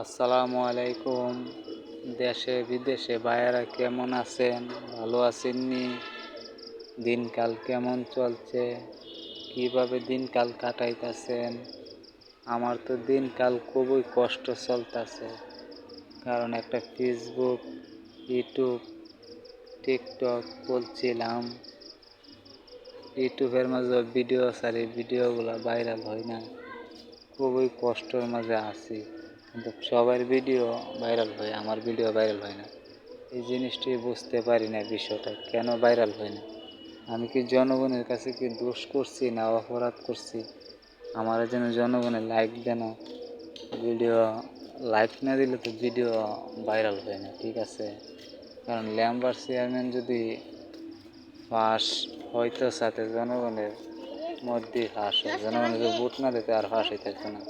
আসসালামু আলাইকুম। দেশে বিদেশে ভাইয়েরা কেমন আছেন? ভালো আছেননি? দিনকাল কেমন চলছে? কিভাবে দিনকাল কাটাইতেছেন? আমার তো দিনকাল খুবই কষ্ট চলতেছে, কারণ একটা ফেসবুক, ইউটিউব, টিকটক খুলছিলাম। ইউটিউবের মাঝে ভিডিও ছাড়ি, ভিডিওগুলো ভাইরাল হয় না। খুবই কষ্টের মাঝে আছি, কিন্তু সবার ভিডিও ভাইরাল হয়, আমার ভিডিও ভাইরাল হয় না। এই জিনিসটি বুঝতে পারি না, বিষয়টা কেন ভাইরাল হয় না। আমি কি জনগণের কাছে কি দোষ করছি না অপরাধ করছি? আমার যেন জনগণের লাইক দেন, ভিডিও লাইক না দিলে তো ভিডিও ভাইরাল হয় না, ঠিক আছে? কারণ ল্যাম্বার চেয়ারম্যান যদি ফাঁস হয়তো সাথে জনগণের মধ্যে ফাঁস হয়, জনগণের ভোট না দিতে আর ফাঁস হইতে না।